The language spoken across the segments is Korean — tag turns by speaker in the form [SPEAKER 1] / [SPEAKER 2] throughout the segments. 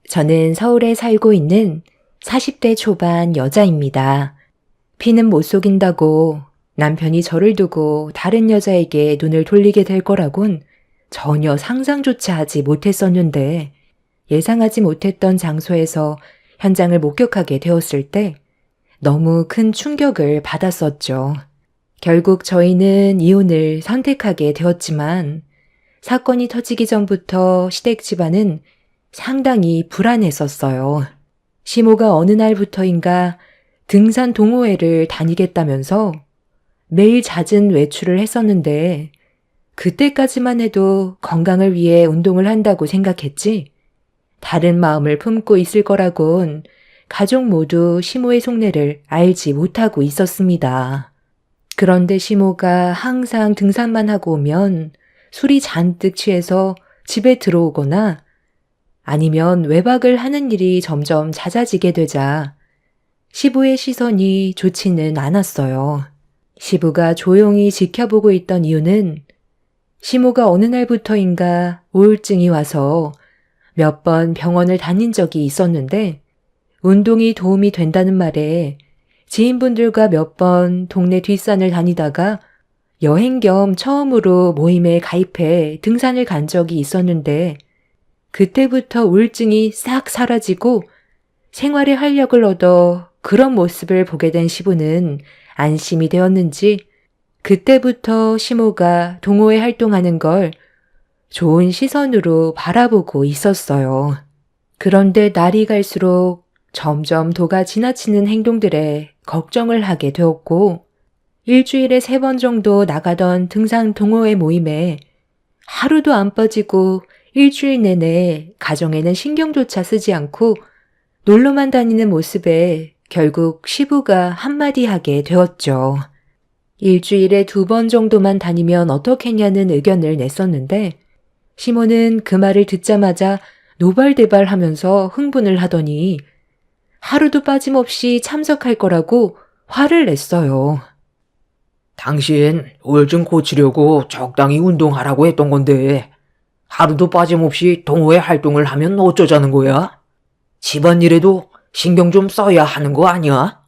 [SPEAKER 1] 저는 서울에 살고 있는 40대 초반 여자입니다. 피는 못 속인다고 남편이 저를 두고 다른 여자에게 눈을 돌리게 될 거라곤 전혀 상상조차 하지 못했었는데 예상하지 못했던 장소에서 현장을 목격하게 되었을 때 너무 큰 충격을 받았었죠. 결국 저희는 이혼을 선택하게 되었지만 사건이 터지기 전부터 시댁 집안은 상당히 불안했었어요. 시모가 어느 날부터인가 등산 동호회를 다니겠다면서 매일 잦은 외출을 했었는데 그때까지만 해도 건강을 위해 운동을 한다고 생각했지 다른 마음을 품고 있을 거라곤 가족 모두 시모의 속내를 알지 못하고 있었습니다. 그런데 시모가 항상 등산만 하고 오면 술이 잔뜩 취해서 집에 들어오거나 아니면 외박을 하는 일이 점점 잦아지게 되자 시부의 시선이 좋지는 않았어요. 시부가 조용히 지켜보고 있던 이유는 시모가 어느 날부터인가 우울증이 와서 몇 번 병원을 다닌 적이 있었는데 운동이 도움이 된다는 말에 지인분들과 몇 번 동네 뒷산을 다니다가 여행 겸 처음으로 모임에 가입해 등산을 간 적이 있었는데 그때부터 우울증이 싹 사라지고 생활에 활력을 얻어 그런 모습을 보게 된 시부는 안심이 되었는지 그때부터 시모가 동호회 활동하는 걸 좋은 시선으로 바라보고 있었어요. 그런데 날이 갈수록 점점 도가 지나치는 행동들에 걱정을 하게 되었고 일주일에 3번 정도 나가던 등산 동호회 모임에 하루도 안 빠지고 일주일 내내 가정에는 신경조차 쓰지 않고 놀러만 다니는 모습에 결국 시부가 한마디 하게 되었죠. 일주일에 2번 정도만 다니면 어떻겠냐는 의견을 냈었는데 시모는 그 말을 듣자마자 노발대발하면서 흥분을 하더니 하루도 빠짐없이 참석할 거라고 화를 냈어요.
[SPEAKER 2] 당신 우울증 고치려고 적당히 운동하라고 했던 건데 하루도 빠짐없이 동호회 활동을 하면 어쩌자는 거야? 집안일에도 신경 좀 써야 하는 거 아니야?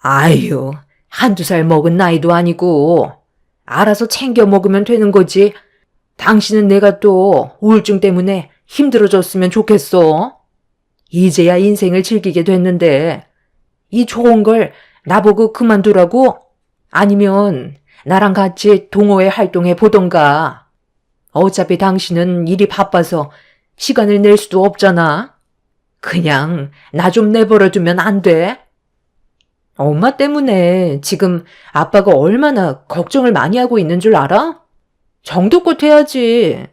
[SPEAKER 2] 아유, 1~2살 먹은 나이도 아니고 알아서 챙겨 먹으면 되는 거지. 당신은 내가 또 우울증 때문에 힘들어졌으면 좋겠어. 이제야 인생을 즐기게 됐는데 이 좋은 걸 나보고 그만두라고? 아니면 나랑 같이 동호회 활동해 보던가. 어차피 당신은 일이 바빠서 시간을 낼 수도 없잖아. 그냥 나 좀 내버려 두면 안 돼? 엄마 때문에 지금 아빠가 얼마나 걱정을 많이 하고 있는 줄 알아? 정도껏 해야지.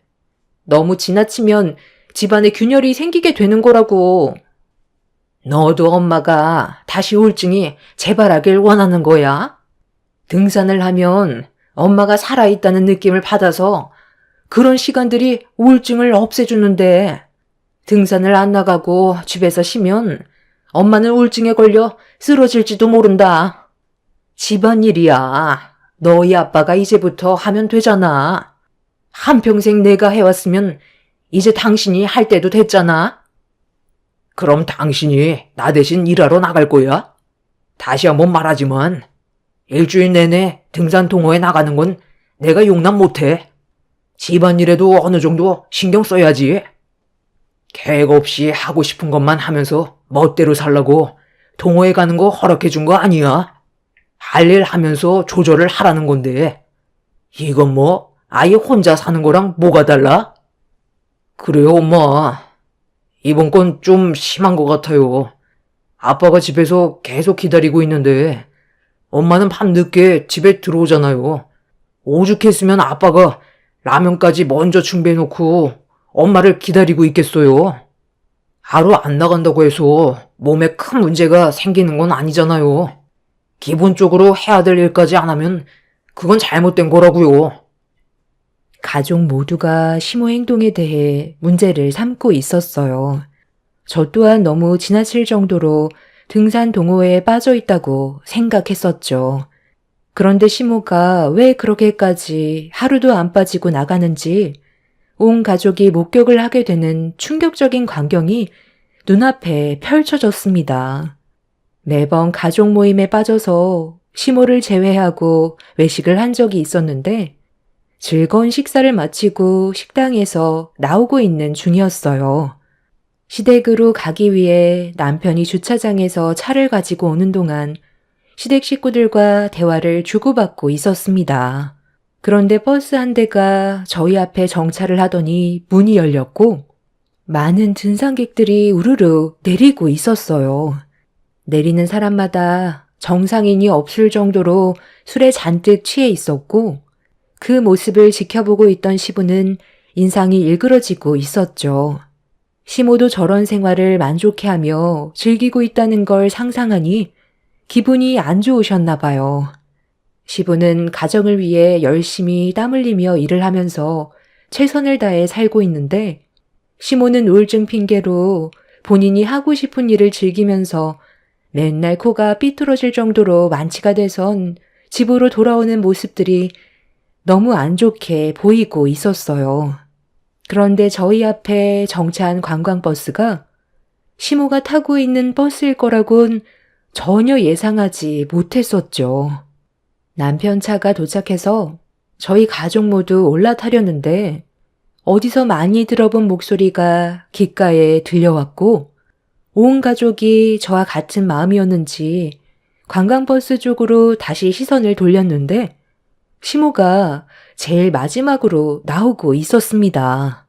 [SPEAKER 2] 너무 지나치면 집안에 균열이 생기게 되는 거라고. 너도 엄마가 다시 우울증이 재발하길 원하는 거야? 등산을 하면 엄마가 살아있다는 느낌을 받아서 그런 시간들이 우울증을 없애주는데 등산을 안 나가고 집에서 쉬면 엄마는 우울증에 걸려 쓰러질지도 모른다. 집안일이야. 너희 아빠가 이제부터 하면 되잖아. 한평생 내가 해왔으면 이제 당신이 할 때도 됐잖아. 그럼 당신이 나 대신 일하러 나갈 거야? 다시 한번 말하지만 일주일 내내 등산 동호회 나가는 건 내가 용납 못해. 집안일에도 어느 정도 신경 써야지. 계획 없이 하고 싶은 것만 하면서 멋대로 살라고 동호회 가는 거 허락해 준 거 아니야. 할 일 하면서 조절을 하라는 건데 이건 뭐 아예 혼자 사는 거랑 뭐가 달라? 그래요, 엄마. 이번 건 좀 심한 것 같아요. 아빠가 집에서 계속 기다리고 있는데 엄마는 밤늦게 집에 들어오잖아요. 오죽했으면 아빠가 라면까지 먼저 준비해놓고 엄마를 기다리고 있겠어요. 하루 안 나간다고 해서 몸에 큰 문제가 생기는 건 아니잖아요. 기본적으로 해야 될 일까지 안 하면 그건 잘못된 거라고요.
[SPEAKER 1] 가족 모두가 시모 행동에 대해 문제를 삼고 있었어요. 저 또한 너무 지나칠 정도로 등산 동호회에 빠져 있다고 생각했었죠. 그런데 시모가 왜 그렇게까지 하루도 안 빠지고 나가는지 온 가족이 목격을 하게 되는 충격적인 광경이 눈앞에 펼쳐졌습니다. 매번 가족 모임에 빠져서 시모를 제외하고 외식을 한 적이 있었는데 즐거운 식사를 마치고 식당에서 나오고 있는 중이었어요. 시댁으로 가기 위해 남편이 주차장에서 차를 가지고 오는 동안 시댁 식구들과 대화를 주고받고 있었습니다. 그런데 버스 한 대가 저희 앞에 정차를 하더니 문이 열렸고 많은 등산객들이 우르르 내리고 있었어요. 내리는 사람마다 정상인이 없을 정도로 술에 잔뜩 취해 있었고 그 모습을 지켜보고 있던 시부는 인상이 일그러지고 있었죠. 시모도 저런 생활을 만족해하며 즐기고 있다는 걸 상상하니 기분이 안 좋으셨나 봐요. 시부는 가정을 위해 열심히 땀 흘리며 일을 하면서 최선을 다해 살고 있는데 시모는 우울증 핑계로 본인이 하고 싶은 일을 즐기면서 맨날 코가 삐뚤어질 정도로 만취가 돼선 집으로 돌아오는 모습들이 너무 안 좋게 보이고 있었어요. 그런데 저희 앞에 정차한 관광버스가 시모가 타고 있는 버스일 거라곤 전혀 예상하지 못했었죠. 남편 차가 도착해서 저희 가족 모두 올라타려는데 어디서 많이 들어본 목소리가 귓가에 들려왔고 온 가족이 저와 같은 마음이었는지 관광버스 쪽으로 다시 시선을 돌렸는데 시모가 제일 마지막으로 나오고 있었습니다.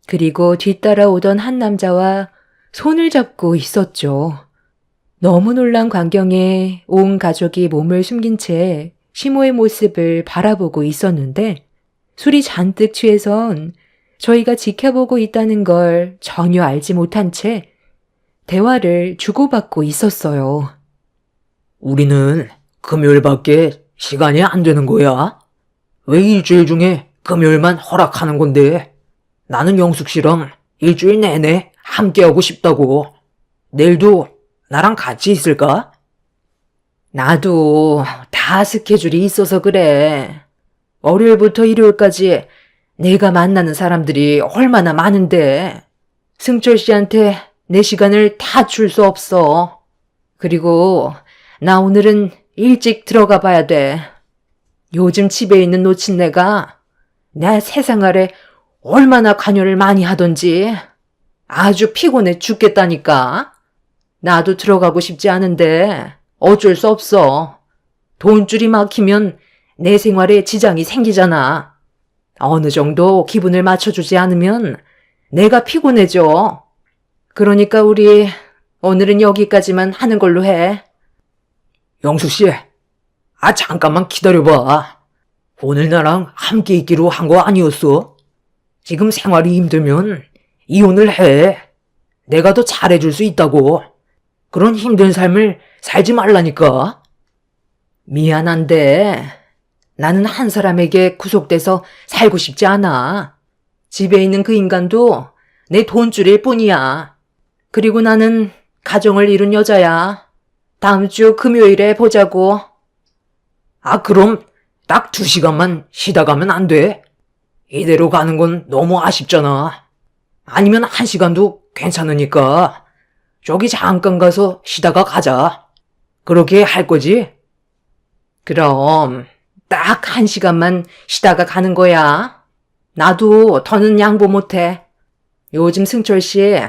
[SPEAKER 1] 그리고 뒤따라 오던 한 남자와 손을 잡고 있었죠. 너무 놀란 광경에 온 가족이 몸을 숨긴 채 시모의 모습을 바라보고 있었는데 술이 잔뜩 취해선 저희가 지켜보고 있다는 걸 전혀 알지 못한 채 대화를 주고받고 있었어요.
[SPEAKER 2] 우리는 금요일밖에 시간이 안 되는 거야? 왜 일주일 중에 금요일만 허락하는 건데? 나는 영숙 씨랑 일주일 내내 함께하고 싶다고. 내일도 나랑 같이 있을까?
[SPEAKER 1] 나도 다 스케줄이 있어서 그래. 월요일부터 일요일까지 내가 만나는 사람들이 얼마나 많은데 승철 씨한테 내 시간을 다 줄 수 없어. 그리고 나 오늘은 일찍 들어가 봐야 돼. 요즘 집에 있는 노친네가 내 세상 아래 얼마나 관여를 많이 하던지 아주 피곤해 죽겠다니까. 나도 들어가고 싶지 않은데 어쩔 수 없어. 돈줄이 막히면 내 생활에 지장이 생기잖아. 어느 정도 기분을 맞춰주지 않으면 내가 피곤해져. 그러니까 우리 오늘은 여기까지만 하는 걸로 해.
[SPEAKER 2] 영숙 씨, 잠깐만 기다려봐. 오늘 나랑 함께 있기로 한 거 아니었어? 지금 생활이 힘들면 이혼을 해. 내가 더 잘해줄 수 있다고. 그런 힘든 삶을 살지 말라니까.
[SPEAKER 1] 미안한데 나는 한 사람에게 구속돼서 살고 싶지 않아. 집에 있는 그 인간도 내 돈줄일 뿐이야. 그리고 나는 가정을 이룬 여자야. 다음 주 금요일에 보자고.
[SPEAKER 2] 그럼 딱 2시간만 쉬다 가면 안 돼? 이대로 가는 건 너무 아쉽잖아. 아니면 1시간도 괜찮으니까 저기 잠깐 가서 쉬다가 가자. 그렇게 할 거지?
[SPEAKER 1] 그럼 딱 1시간만 쉬다가 가는 거야. 나도 더는 양보 못해. 요즘 승철 씨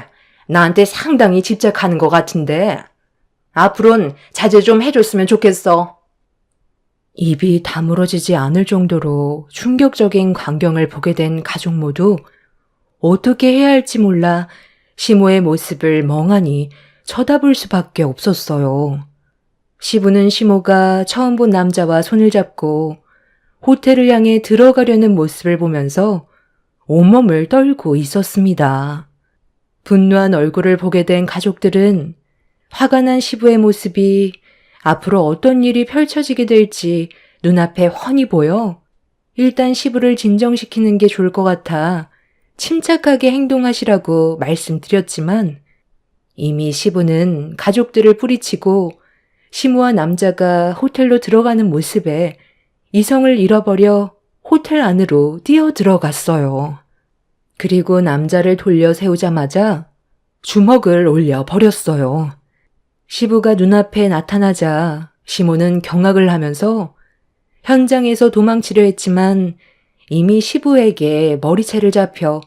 [SPEAKER 1] 나한테 상당히 집착하는 것 같은데 앞으로는 자제 좀 해줬으면 좋겠어. 입이 다물어지지 않을 정도로 충격적인 광경을 보게 된 가족 모두 어떻게 해야 할지 몰라 시모의 모습을 멍하니 쳐다볼 수밖에 없었어요. 시부는 시모가 처음 본 남자와 손을 잡고 호텔을 향해 들어가려는 모습을 보면서 온몸을 떨고 있었습니다. 분노한 얼굴을 보게 된 가족들은 화가 난 시부의 모습이 앞으로 어떤 일이 펼쳐지게 될지 눈앞에 훤히 보여 일단 시부를 진정시키는 게 좋을 것 같아 침착하게 행동하시라고 말씀드렸지만 이미 시부는 가족들을 뿌리치고 시모와 남자가 호텔로 들어가는 모습에 이성을 잃어버려 호텔 안으로 뛰어 들어갔어요. 그리고 남자를 돌려 세우자마자 주먹을 올려 버렸어요. 시부가 눈앞에 나타나자 시모는 경악을 하면서 현장에서 도망치려 했지만 이미 시부에게 머리채를 잡혀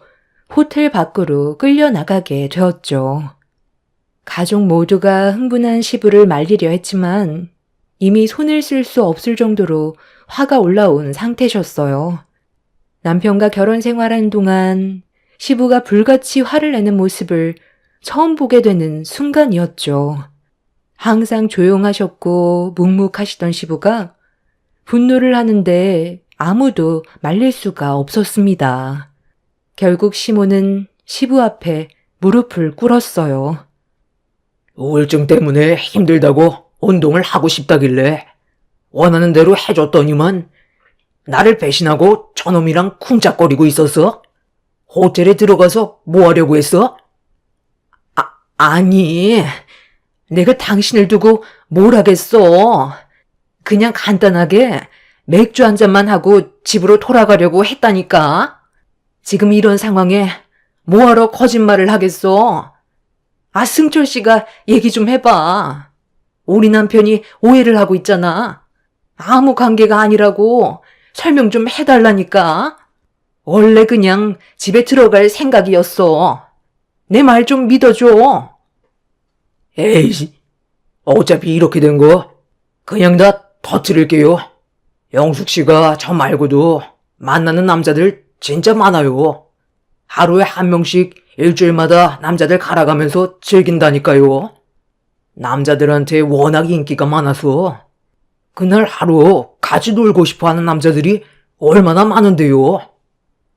[SPEAKER 1] 호텔 밖으로 끌려나가게 되었죠. 가족 모두가 흥분한 시부를 말리려 했지만 이미 손을 쓸 수 없을 정도로 화가 올라온 상태셨어요. 남편과 결혼 생활한 동안 시부가 불같이 화를 내는 모습을 처음 보게 되는 순간이었죠. 항상 조용하셨고 묵묵하시던 시부가 분노를 하는데 아무도 말릴 수가 없었습니다. 결국 시모는 시부 앞에 무릎을 꿇었어요.
[SPEAKER 2] 우울증 때문에 힘들다고 운동을 하고 싶다길래 원하는 대로 해줬더니만 나를 배신하고 저놈이랑 쿵짝거리고 있었어? 호텔에 들어가서 뭐 하려고 했어? 아니, 내가 당신을 두고 뭘 하겠어. 그냥 간단하게 맥주 한 잔만 하고 집으로 돌아가려고 했다니까. 지금 이런 상황에 뭐하러 거짓말을 하겠어. 승철 씨가 얘기 좀 해봐. 우리 남편이 오해를 하고 있잖아. 아무 관계가 아니라고 설명 좀 해달라니까. 원래 그냥 집에 들어갈 생각이었어. 내 말 좀 믿어줘. 에이씨, 어차피 이렇게 된 거 그냥 다 터뜨릴게요. 영숙 씨가 저 말고도 만나는 남자들 진짜 많아요. 하루에 한 명씩 일주일마다 남자들 갈아가면서 즐긴다니까요. 남자들한테 워낙 인기가 많아서 그날 하루 같이 놀고 싶어하는 남자들이 얼마나 많은데요.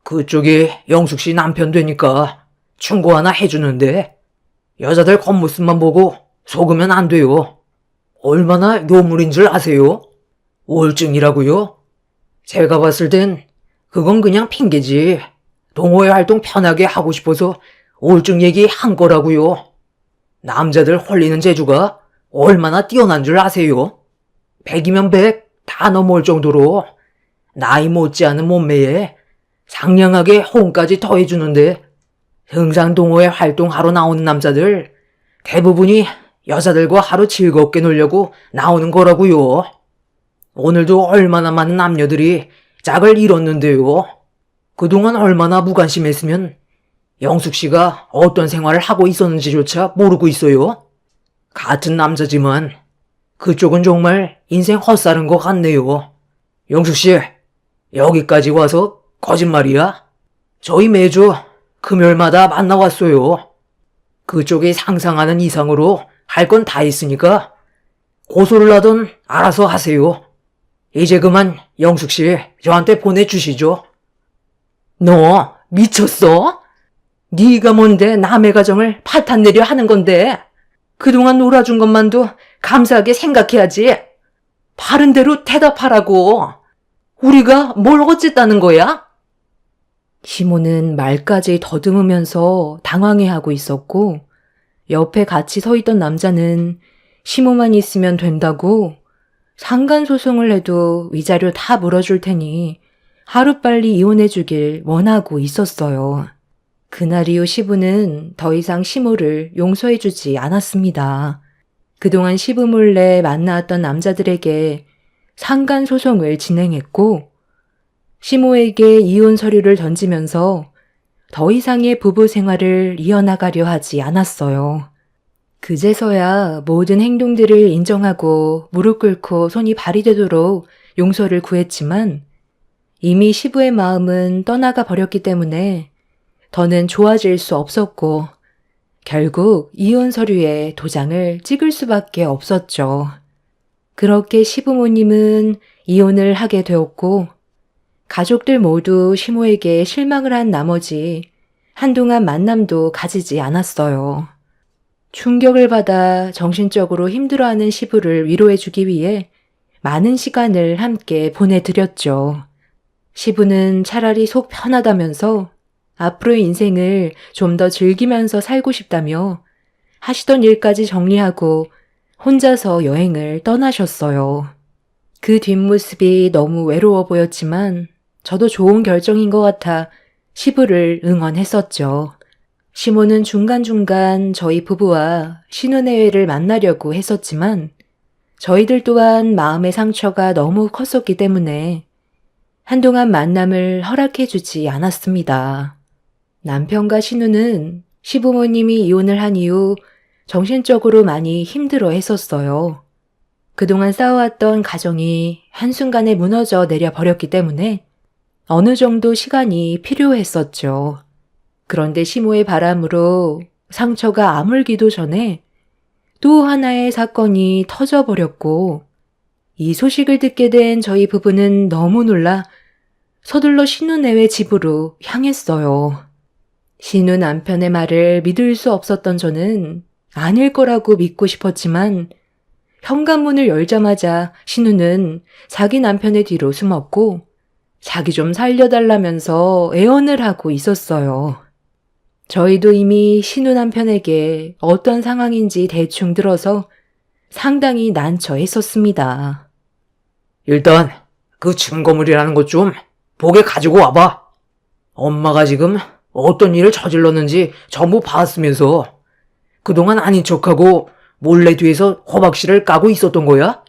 [SPEAKER 2] 그쪽이 영숙 씨 남편 되니까 충고 하나 해주는데 여자들 겉모습만 보고 속으면 안 돼요. 얼마나 요물인 줄 아세요? 우울증이라고요? 제가 봤을 땐 그건 그냥 핑계지. 동호회 활동 편하게 하고 싶어서 우울증 얘기한 거라고요. 남자들 홀리는 재주가 얼마나 뛰어난 줄 아세요? 100이면 100 다 넘어올 정도로 나이 못지않은 몸매에 상냥하게 호응까지 더해주는데 등산 동호회 활동하러 나오는 남자들 대부분이 여자들과 하루 즐겁게 놀려고 나오는 거라고요. 오늘도 얼마나 많은 남녀들이 짝을 잃었는데요. 그동안 얼마나 무관심했으면 영숙 씨가 어떤 생활을 하고 있었는지조차 모르고 있어요. 같은 남자지만 그쪽은 정말 인생 헛살은 것 같네요. 영숙 씨, 여기까지 와서 거짓말이야? 저희 매주 금요일마다 만나왔어요. 그쪽이 상상하는 이상으로 할 건 다 했으니까 고소를 하던 알아서 하세요. 이제 그만 영숙 씨 저한테 보내주시죠. 너 미쳤어? 네가 뭔데 남의 가정을 파탄내려 하는 건데 그동안 놀아준 것만도 감사하게 생각해야지. 바른 대로 대답하라고. 우리가 뭘 어쨌다는 거야?
[SPEAKER 1] 시모는 말까지 더듬으면서 당황해하고 있었고 옆에 같이 서 있던 남자는 시모만 있으면 된다고 상간소송을 해도 위자료 다 물어줄 테니 하루빨리 이혼해주길 원하고 있었어요. 그날 이후 시부는 더 이상 시모를 용서해주지 않았습니다. 그동안 시부 몰래 만나왔던 남자들에게 상간소송을 진행했고 시모에게 이혼 서류를 던지면서 더 이상의 부부 생활을 이어나가려 하지 않았어요. 그제서야 모든 행동들을 인정하고 무릎 꿇고 손이 발이 되도록 용서를 구했지만 이미 시부의 마음은 떠나가 버렸기 때문에 더는 좋아질 수 없었고 결국 이혼 서류에 도장을 찍을 수밖에 없었죠. 그렇게 시부모님은 이혼을 하게 되었고 가족들 모두 시모에게 실망을 한 나머지 한동안 만남도 가지지 않았어요. 충격을 받아 정신적으로 힘들어하는 시부를 위로해주기 위해 많은 시간을 함께 보내드렸죠. 시부는 차라리 속 편하다면서 앞으로의 인생을 좀 더 즐기면서 살고 싶다며 하시던 일까지 정리하고 혼자서 여행을 떠나셨어요. 그 뒷모습이 너무 외로워 보였지만 저도 좋은 결정인 것 같아 시부를 응원했었죠. 시모는 중간중간 저희 부부와 신혼여행을 만나려고 했었지만 저희들 또한 마음의 상처가 너무 컸었기 때문에 한동안 만남을 허락해주지 않았습니다. 남편과 신우는 시부모님이 이혼을 한 이후 정신적으로 많이 힘들어 했었어요. 그동안 쌓아왔던 가정이 한순간에 무너져 내려버렸기 때문에 어느 정도 시간이 필요했었죠. 그런데 시모의 바람으로 상처가 아물기도 전에 또 하나의 사건이 터져버렸고 이 소식을 듣게 된 저희 부부는 너무 놀라 서둘러 신우네의 집으로 향했어요. 신우 남편의 말을 믿을 수 없었던 저는 아닐 거라고 믿고 싶었지만 현관문을 열자마자 신우는 자기 남편의 뒤로 숨었고 자기 좀 살려달라면서 애원을 하고 있었어요. 저희도 이미 신우 남편에게 어떤 상황인지 대충 들어서 상당히 난처했었습니다.
[SPEAKER 2] 일단 그 증거물이라는 것 좀 보게 가지고 와봐. 엄마가 지금 어떤 일을 저질렀는지 전부 봤으면서 그동안 아닌 척하고 몰래 뒤에서 허박씨를 까고 있었던 거야?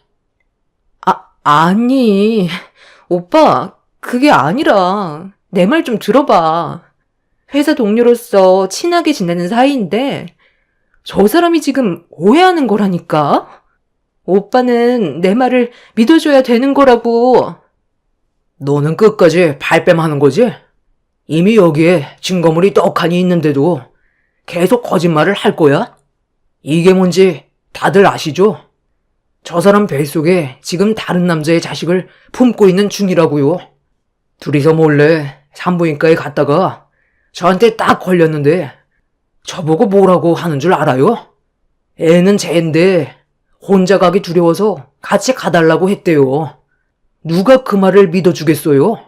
[SPEAKER 1] 아니, 오빠, 그게 아니라 내 말 좀 들어봐. 회사 동료로서 친하게 지내는 사이인데 저 사람이 지금 오해하는 거라니까? 오빠는 내 말을 믿어줘야 되는 거라고.
[SPEAKER 2] 너는 끝까지 발뺌하는 거지? 이미 여기에 증거물이 떡하니 있는데도 계속 거짓말을 할 거야? 이게 뭔지 다들 아시죠? 저 사람 뱃속에 지금 다른 남자의 자식을 품고 있는 중이라고요. 둘이서 몰래 산부인과에 갔다가 저한테 딱 걸렸는데 저보고 뭐라고 하는 줄 알아요? 애는 쟤인데 혼자 가기 두려워서 같이 가달라고 했대요. 누가 그 말을 믿어주겠어요?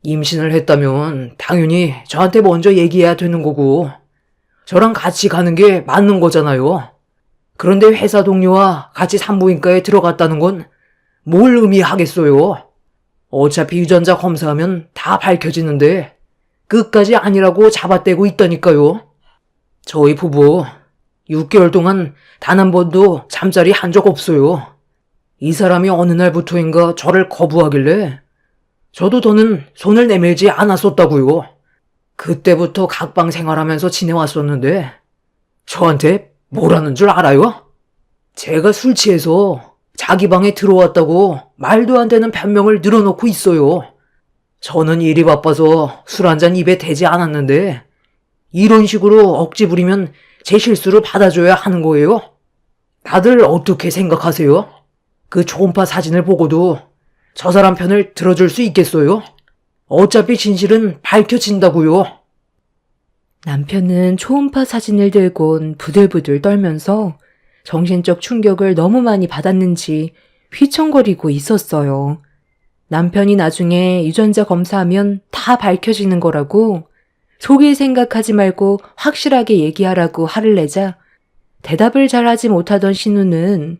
[SPEAKER 2] 임신을 했다면 당연히 저한테 먼저 얘기해야 되는 거고 저랑 같이 가는 게 맞는 거잖아요. 그런데 회사 동료와 같이 산부인과에 들어갔다는 건 뭘 의미하겠어요? 어차피 유전자 검사하면 다 밝혀지는데 끝까지 아니라고 잡아떼고 있다니까요. 저희 부부 6개월 동안 단 한 번도 잠자리 한 적 없어요. 이 사람이 어느 날부터인가 저를 거부하길래 저도 더는 손을 내밀지 않았었다고요. 그때부터 각방 생활하면서 지내왔었는데 저한테 뭐라는 줄 알아요? 제가 술 취해서 자기 방에 들어왔다고 말도 안 되는 변명을 늘어놓고 있어요. 저는 일이 바빠서 술 한 잔 입에 대지 않았는데 이런 식으로 억지 부리면 제 실수를 받아줘야 하는 거예요? 다들 어떻게 생각하세요? 그 초음파 사진을 보고도 저 사람 편을 들어줄 수 있겠어요? 어차피 진실은 밝혀진다고요.
[SPEAKER 1] 남편은 초음파 사진을 들곤 부들부들 떨면서 정신적 충격을 너무 많이 받았는지 휘청거리고 있었어요. 남편이 나중에 유전자 검사하면 다 밝혀지는 거라고 속일 생각하지 말고 확실하게 얘기하라고 화를 내자 대답을 잘하지 못하던 신우는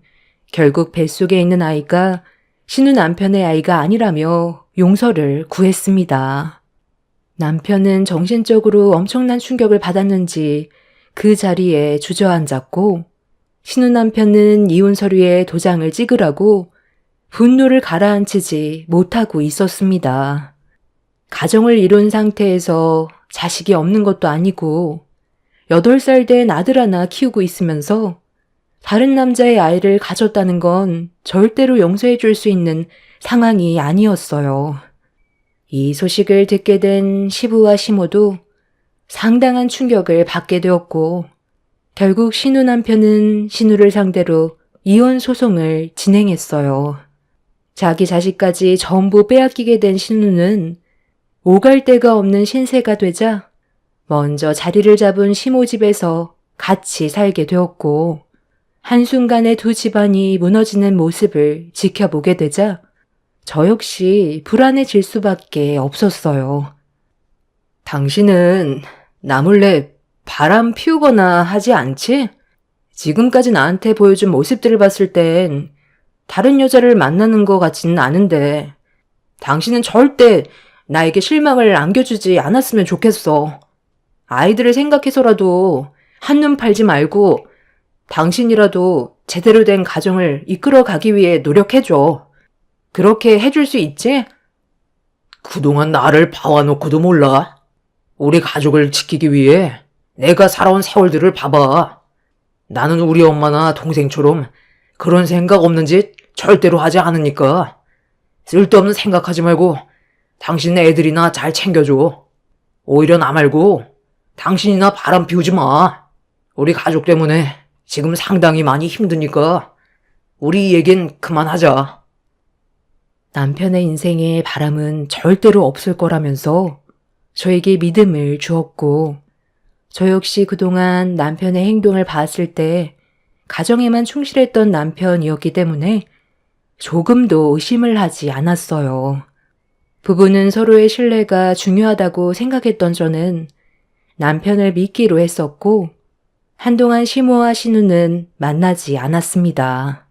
[SPEAKER 1] 결국 뱃속에 있는 아이가 신우 남편의 아이가 아니라며 용서를 구했습니다. 남편은 정신적으로 엄청난 충격을 받았는지 그 자리에 주저앉았고 신우 남편은 이혼 서류에 도장을 찍으라고 분노를 가라앉히지 못하고 있었습니다. 가정을 이룬 상태에서 자식이 없는 것도 아니고 8살 된 아들 하나 키우고 있으면서 다른 남자의 아이를 가졌다는 건 절대로 용서해 줄 수 있는 상황이 아니었어요. 이 소식을 듣게 된 시부와 시모도 상당한 충격을 받게 되었고 결국 신우 남편은 신우를 상대로 이혼 소송을 진행했어요. 자기 자식까지 전부 빼앗기게 된 신우는 오갈 데가 없는 신세가 되자 먼저 자리를 잡은 시모 집에서 같이 살게 되었고 한순간에 두 집안이 무너지는 모습을 지켜보게 되자 저 역시 불안해질 수밖에 없었어요. 당신은 나 몰래 바람 피우거나 하지 않지? 지금까지 나한테 보여준 모습들을 봤을 땐 다른 여자를 만나는 것 같지는 않은데 당신은 절대 나에게 실망을 안겨주지 않았으면 좋겠어. 아이들을 생각해서라도 한눈 팔지 말고 당신이라도 제대로 된 가정을 이끌어 가기 위해 노력해줘. 그렇게 해줄 수 있지?
[SPEAKER 2] 그동안 나를 봐와놓고도 몰라. 우리 가족을 지키기 위해 내가 살아온 세월들을 봐봐. 나는 우리 엄마나 동생처럼 그런 생각 없는 짓 절대로 하지 않으니까 쓸데없는 생각하지 말고 당신 애들이나 잘 챙겨줘. 오히려 나 말고 당신이나 바람 피우지 마. 우리 가족 때문에 지금 상당히 많이 힘드니까 우리 얘긴 그만하자.
[SPEAKER 1] 남편의 인생에 바람은 절대로 없을 거라면서 저에게 믿음을 주었고, 저 역시 그동안 남편의 행동을 봤을 때 가정에만 충실했던 남편이었기 때문에 조금도 의심을 하지 않았어요. 부부는 서로의 신뢰가 중요하다고 생각했던 저는 남편을 믿기로 했었고, 한동안 시모와 신우는 만나지 않았습니다.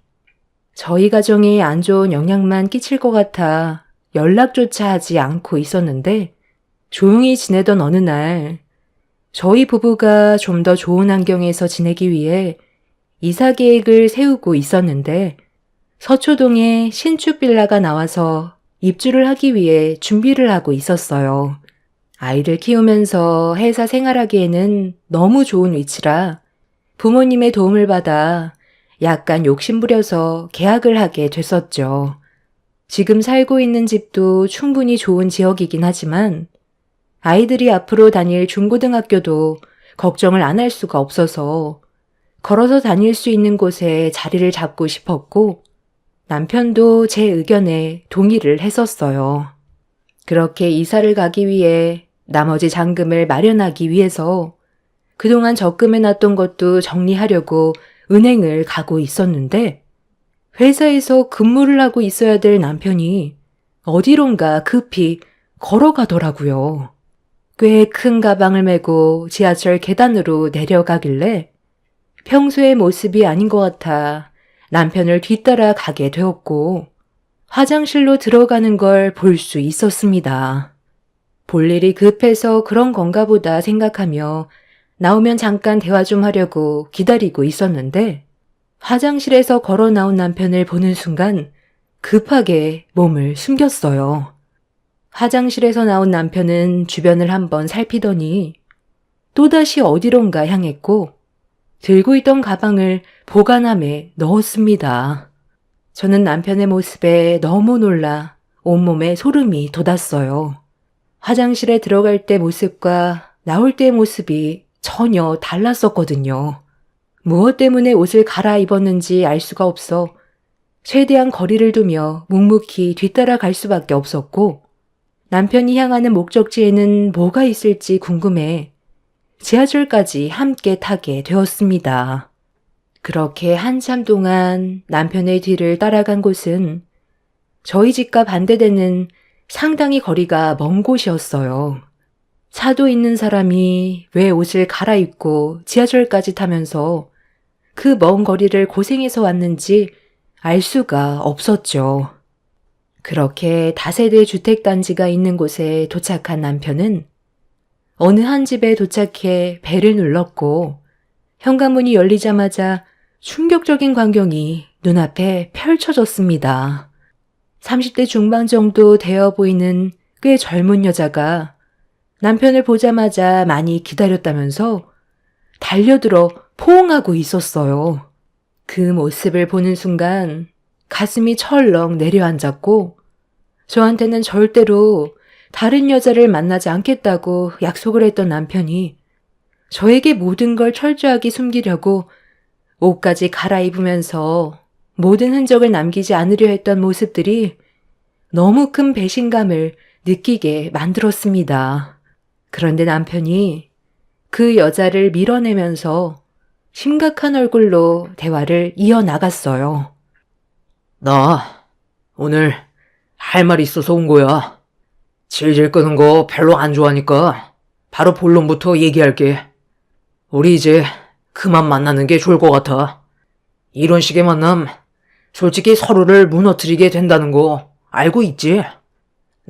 [SPEAKER 1] 저희 가정에 안 좋은 영향만 끼칠 것 같아 연락조차 하지 않고 있었는데, 조용히 지내던 어느 날 저희 부부가 좀 더 좋은 환경에서 지내기 위해 이사 계획을 세우고 있었는데, 서초동에 신축 빌라가 나와서 입주를 하기 위해 준비를 하고 있었어요. 아이를 키우면서 회사 생활하기에는 너무 좋은 위치라 부모님의 도움을 받아 약간 욕심부려서 계약을 하게 됐었죠. 지금 살고 있는 집도 충분히 좋은 지역이긴 하지만 아이들이 앞으로 다닐 중고등학교도 걱정을 안 할 수가 없어서 걸어서 다닐 수 있는 곳에 자리를 잡고 싶었고, 남편도 제 의견에 동의를 했었어요. 그렇게 이사를 가기 위해 나머지 잔금을 마련하기 위해서 그동안 적금해놨던 것도 정리하려고 은행을 가고 있었는데, 회사에서 근무를 하고 있어야 될 남편이 어디론가 급히 걸어가더라고요. 꽤 큰 가방을 메고 지하철 계단으로 내려가길래 평소의 모습이 아닌 것 같아 남편을 뒤따라 가게 되었고, 화장실로 들어가는 걸 볼 수 있었습니다. 볼 일이 급해서 그런 건가 보다 생각하며 나오면 잠깐 대화 좀 하려고 기다리고 있었는데, 화장실에서 걸어 나온 남편을 보는 순간 급하게 몸을 숨겼어요. 화장실에서 나온 남편은 주변을 한번 살피더니 또다시 어디론가 향했고, 들고 있던 가방을 보관함에 넣었습니다. 저는 남편의 모습에 너무 놀라 온몸에 소름이 돋았어요. 화장실에 들어갈 때 모습과 나올 때의 모습이 전혀 달랐었거든요. 무엇 때문에 옷을 갈아입었는지 알 수가 없어 최대한 거리를 두며 묵묵히 뒤따라 갈 수밖에 없었고, 남편이 향하는 목적지에는 뭐가 있을지 궁금해 지하철까지 함께 타게 되었습니다. 그렇게 한참 동안 남편의 뒤를 따라간 곳은 저희 집과 반대되는 상당히 거리가 먼 곳이었어요. 차도 있는 사람이 왜 옷을 갈아입고 지하철까지 타면서 그 먼 거리를 고생해서 왔는지 알 수가 없었죠. 그렇게 다세대 주택단지가 있는 곳에 도착한 남편은 어느 한 집에 도착해 벨을 눌렀고, 현관문이 열리자마자 충격적인 광경이 눈앞에 펼쳐졌습니다. 30대 중반 정도 되어 보이는 꽤 젊은 여자가 남편을 보자마자 많이 기다렸다면서 달려들어 포옹하고 있었어요. 그 모습을 보는 순간 가슴이 철렁 내려앉았고, 저한테는 절대로 다른 여자를 만나지 않겠다고 약속을 했던 남편이 저에게 모든 걸 철저하게 숨기려고 옷까지 갈아입으면서 모든 흔적을 남기지 않으려 했던 모습들이 너무 큰 배신감을 느끼게 만들었습니다. 그런데 남편이 그 여자를 밀어내면서 심각한 얼굴로 대화를 이어나갔어요.
[SPEAKER 2] 나 오늘 할 말 있어서 온 거야. 질질 끄는 거 별로 안 좋아하니까 바로 본론부터 얘기할게. 우리 이제 그만 만나는 게 좋을 것 같아. 이런 식의 만남 솔직히 서로를 무너뜨리게 된다는 거 알고 있지?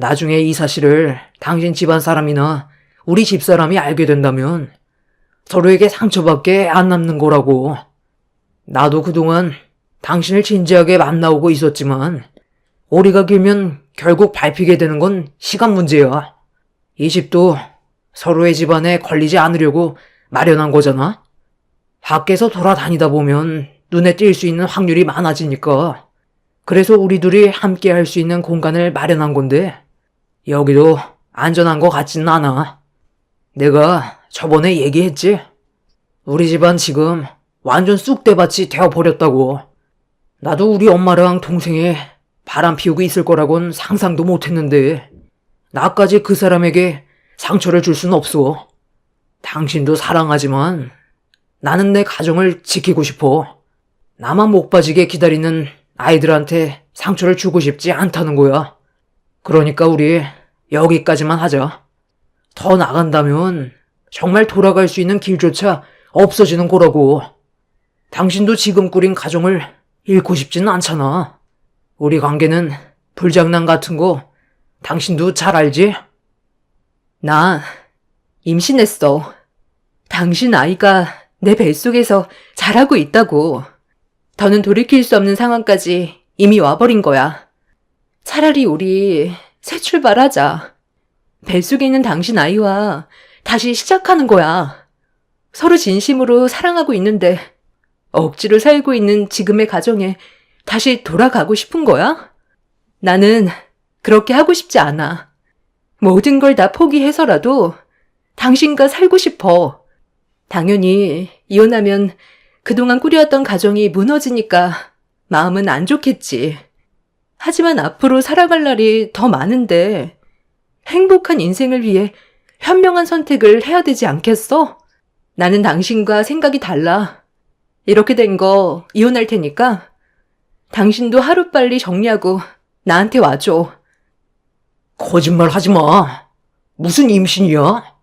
[SPEAKER 2] 나중에 이 사실을 당신 집안 사람이나 우리 집 사람이 알게 된다면 서로에게 상처밖에 안 남는 거라고. 나도 그동안 당신을 진지하게 만나오고 있었지만 오리가 길면 결국 밟히게 되는 건 시간 문제야. 이 집도 서로의 집안에 걸리지 않으려고 마련한 거잖아. 밖에서 돌아다니다 보면 눈에 띌 수 있는 확률이 많아지니까. 그래서 우리 둘이 함께 할 수 있는 공간을 마련한 건데 여기도 안전한 것 같지는 않아. 내가 저번에 얘기했지? 우리 집안 지금 완전 쑥대밭이 되어버렸다고. 나도 우리 엄마랑 동생이 바람 피우고 있을 거라곤 상상도 못했는데 나까지 그 사람에게 상처를 줄 순 없어. 당신도 사랑하지만 나는 내 가정을 지키고 싶어. 나만 목 빠지게 기다리는 아이들한테 상처를 주고 싶지 않다는 거야. 그러니까 우리 여기까지만 하자. 더 나간다면 정말 돌아갈 수 있는 길조차 없어지는 거라고. 당신도 지금 꾸린 가정을 잃고 싶지는 않잖아. 우리 관계는 불장난 같은 거 당신도 잘 알지?
[SPEAKER 1] 나 임신했어. 당신 아이가 내 뱃속에서 자라고 있다고. 더는 돌이킬 수 없는 상황까지 이미 와버린 거야. 차라리 우리 새 출발하자. 뱃속에 있는 당신 아이와 다시 시작하는 거야. 서로 진심으로 사랑하고 있는데 억지로 살고 있는 지금의 가정에 다시 돌아가고 싶은 거야? 나는 그렇게 하고 싶지 않아. 모든 걸 다 포기해서라도 당신과 살고 싶어. 당연히 이혼하면 그동안 꾸려왔던 가정이 무너지니까 마음은 안 좋겠지. 하지만 앞으로 살아갈 날이 더 많은데 행복한 인생을 위해 현명한 선택을 해야 되지 않겠어? 나는 당신과 생각이 달라. 이렇게 된 거 이혼할 테니까 당신도 하루빨리 정리하고 나한테 와줘.
[SPEAKER 2] 거짓말 하지 마. 무슨 임신이야?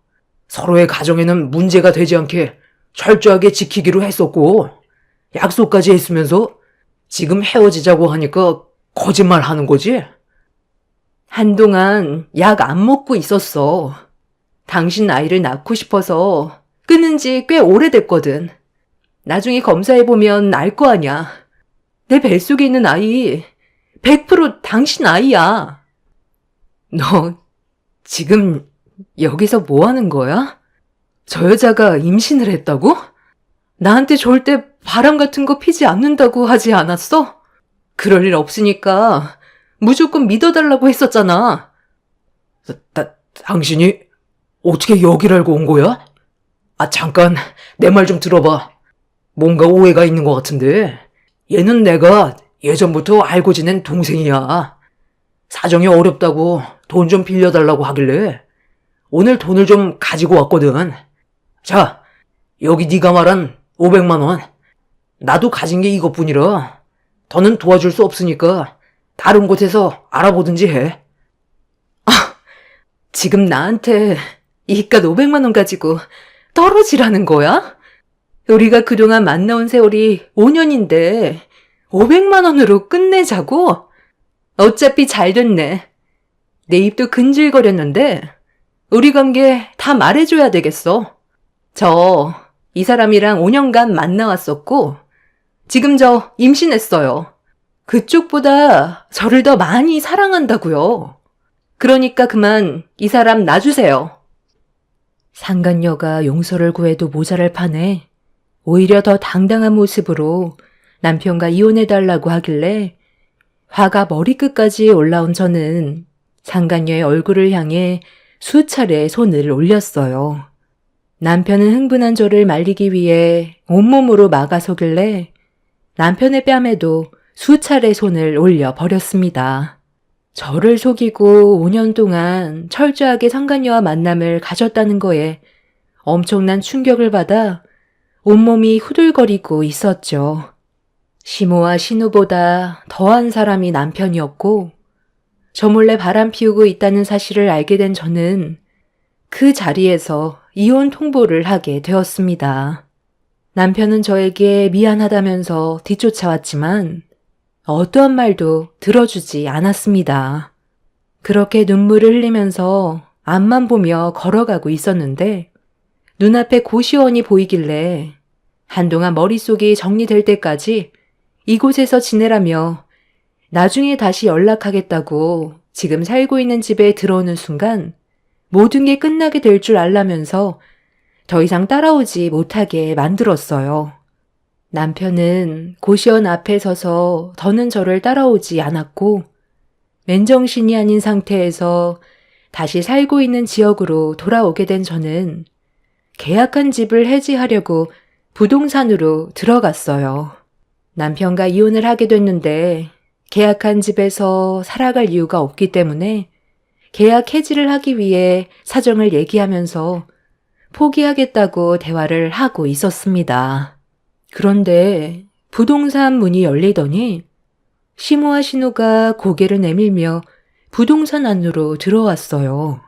[SPEAKER 2] 서로의 가정에는 문제가 되지 않게 철저하게 지키기로 했었고 약속까지 했으면서 지금 헤어지자고 하니까 거짓말 하는 거지?
[SPEAKER 1] 한동안 약 안 먹고 있었어. 당신 아이를 낳고 싶어서 끊은 지 꽤 오래됐거든. 나중에 검사해보면 알 거 아냐. 내 뱃속에 있는 아이 100% 당신 아이야. 너 지금 여기서 뭐 하는 거야? 저 여자가 임신을 했다고? 나한테 절대 바람 같은 거 피지 않는다고 하지 않았어? 그럴 일 없으니까 무조건 믿어달라고 했었잖아.
[SPEAKER 2] 당신이 어떻게 여기를 알고 온 거야? 잠깐 내 말 좀 들어봐. 뭔가 오해가 있는 것 같은데 얘는 내가 예전부터 알고 지낸 동생이야. 사정이 어렵다고 돈 좀 빌려달라고 하길래 오늘 돈을 좀 가지고 왔거든. 자, 여기 네가 말한 500만 원. 나도 가진 게 이것뿐이라 더는 도와줄 수 없으니까 다른 곳에서 알아보든지 해.
[SPEAKER 1] 지금 나한테 이깟 500만 원 가지고 떨어지라는 거야? 우리가 그동안 만나온 세월이 5년인데 500만 원으로 끝내자고? 어차피 잘 됐네. 내 입도 근질거렸는데 우리 관계 다 말해줘야 되겠어. 이 사람이랑 5년간 만나왔었고 지금 저 임신했어요. 그쪽보다 저를 더 많이 사랑한다고요. 그러니까 그만 이 사람 놔주세요. 상간녀가 용서를 구해도 모자랄 판에 오히려 더 당당한 모습으로 남편과 이혼해달라고 하길래 화가 머리끝까지 올라온 저는 상간녀의 얼굴을 향해 수차례 손을 올렸어요. 남편은 흥분한 저를 말리기 위해 온몸으로 막아서길래 남편의 뺨에도 수차례 손을 올려 버렸습니다. 저를 속이고 5년 동안 철저하게 상간녀와 만남을 가졌다는 거에 엄청난 충격을 받아 온몸이 후들거리고 있었죠. 시모와 신우보다 더한 사람이 남편이었고 저 몰래 바람 피우고 있다는 사실을 알게 된 저는 그 자리에서 이혼 통보를 하게 되었습니다. 남편은 저에게 미안하다면서 뒤쫓아왔지만 어떠한 말도 들어주지 않았습니다. 그렇게 눈물을 흘리면서 앞만 보며 걸어가고 있었는데 눈앞에 고시원이 보이길래 한동안 머릿속이 정리될 때까지 이곳에서 지내라며 나중에 다시 연락하겠다고 지금 살고 있는 집에 들어오는 순간 모든 게 끝나게 될 줄 알라면서 더 이상 따라오지 못하게 만들었어요. 남편은 고시원 앞에 서서 더는 저를 따라오지 않았고 맨정신이 아닌 상태에서 다시 살고 있는 지역으로 돌아오게 된 저는 계약한 집을 해지하려고 부동산으로 들어갔어요. 남편과 이혼을 하게 됐는데 계약한 집에서 살아갈 이유가 없기 때문에 계약 해지를 하기 위해 사정을 얘기하면서 포기하겠다고 대화를 하고 있었습니다. 그런데 부동산 문이 열리더니 시모와 신우가 고개를 내밀며 부동산 안으로 들어왔어요.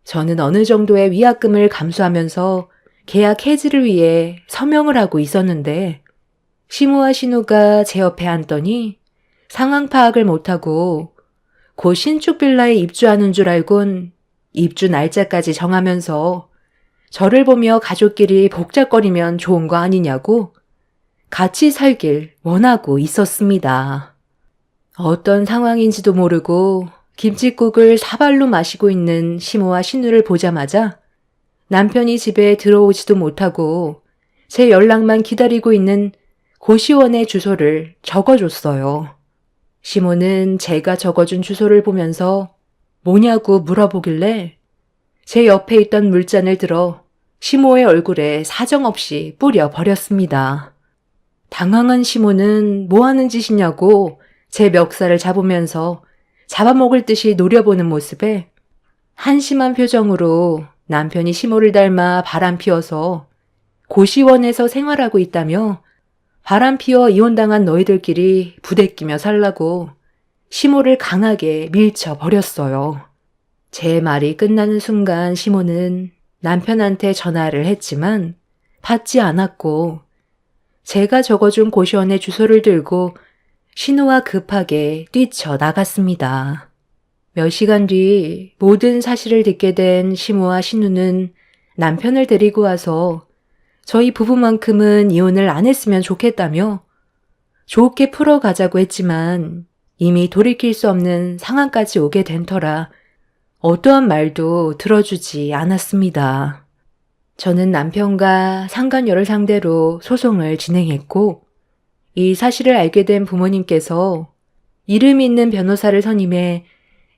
[SPEAKER 1] 저는 어느 정도의 위약금을 감수하면서 계약 해지를 위해 서명을 하고 있었는데 시모와 신우가 제 옆에 앉더니 상황 파악을 못하고 곧 신축 빌라에 입주하는 줄 알곤 입주 날짜까지 정하면서 저를 보며 가족끼리 복잡거리면 좋은 거 아니냐고 같이 살길 원하고 있었습니다. 어떤 상황인지도 모르고 김칫국을 사발로 마시고 있는 시모와 신우를 보자마자 남편이 집에 들어오지도 못하고 제 연락만 기다리고 있는 고시원의 주소를 적어줬어요. 시모는 제가 적어준 주소를 보면서 뭐냐고 물어보길래 제 옆에 있던 물잔을 들어 시모의 얼굴에 사정없이 뿌려버렸습니다. 당황한 시모는 뭐 하는 짓이냐고 제 멱살을 잡으면서 잡아먹을 듯이 노려보는 모습에 한심한 표정으로 남편이 시모를 닮아 바람 피워서 고시원에서 생활하고 있다며 바람 피워 이혼당한 너희들끼리 부대끼며 살라고 시모를 강하게 밀쳐버렸어요. 제 말이 끝나는 순간 시모는 남편한테 전화를 했지만 받지 않았고 제가 적어준 고시원의 주소를 들고 신우와 급하게 뛰쳐나갔습니다. 몇 시간 뒤 모든 사실을 듣게 된 시모와 신우는 남편을 데리고 와서 저희 부부만큼은 이혼을 안 했으면 좋겠다며 좋게 풀어가자고 했지만 이미 돌이킬 수 없는 상황까지 오게 된 터라 어떠한 말도 들어주지 않았습니다. 저는 남편과 상간녀를 상대로 소송을 진행했고 이 사실을 알게 된 부모님께서 이름 있는 변호사를 선임해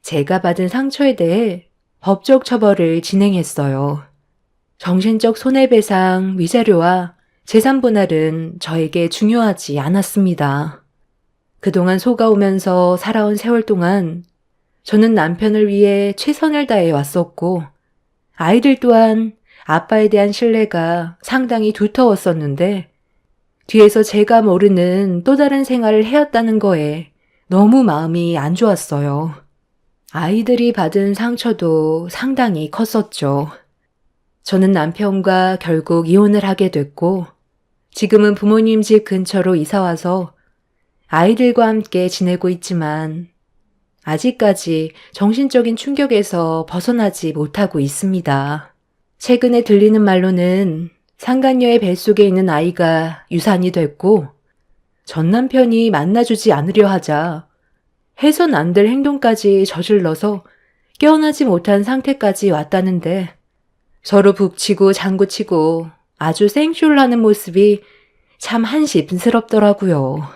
[SPEAKER 1] 제가 받은 상처에 대해 법적 처벌을 진행했어요. 정신적 손해배상, 위자료와 재산 분할은 저에게 중요하지 않았습니다. 그동안 속아오면서 살아온 세월 동안 저는 남편을 위해 최선을 다해 왔었고 아이들 또한 아빠에 대한 신뢰가 상당히 두터웠었는데 뒤에서 제가 모르는 또 다른 생활을 해왔다는 거에 너무 마음이 안 좋았어요. 아이들이 받은 상처도 상당히 컸었죠. 저는 남편과 결국 이혼을 하게 됐고 지금은 부모님 집 근처로 이사와서 아이들과 함께 지내고 있지만 아직까지 정신적인 충격에서 벗어나지 못하고 있습니다. 최근에 들리는 말로는 상간녀의 뱃속에 있는 아이가 유산이 됐고 전 남편이 만나주지 않으려 하자 해선 안 될 행동까지 저질러서 깨어나지 못한 상태까지 왔다는데 서로 북치고 장구치고 아주 생쇼를 모습이 참 한심스럽더라고요.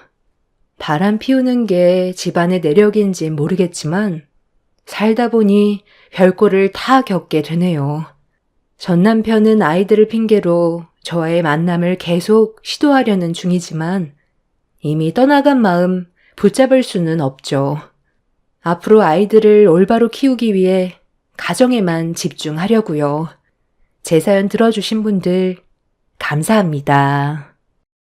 [SPEAKER 1] 바람 피우는 게 집안의 내력인지 모르겠지만 살다 보니 별꼴을 다 겪게 되네요. 전 남편은 아이들을 핑계로 저와의 만남을 계속 시도하려는 중이지만 이미 떠나간 마음 붙잡을 수는 없죠. 앞으로 아이들을 올바로 키우기 위해 가정에만 집중하려고요. 제 사연 들어주신 분들 감사합니다.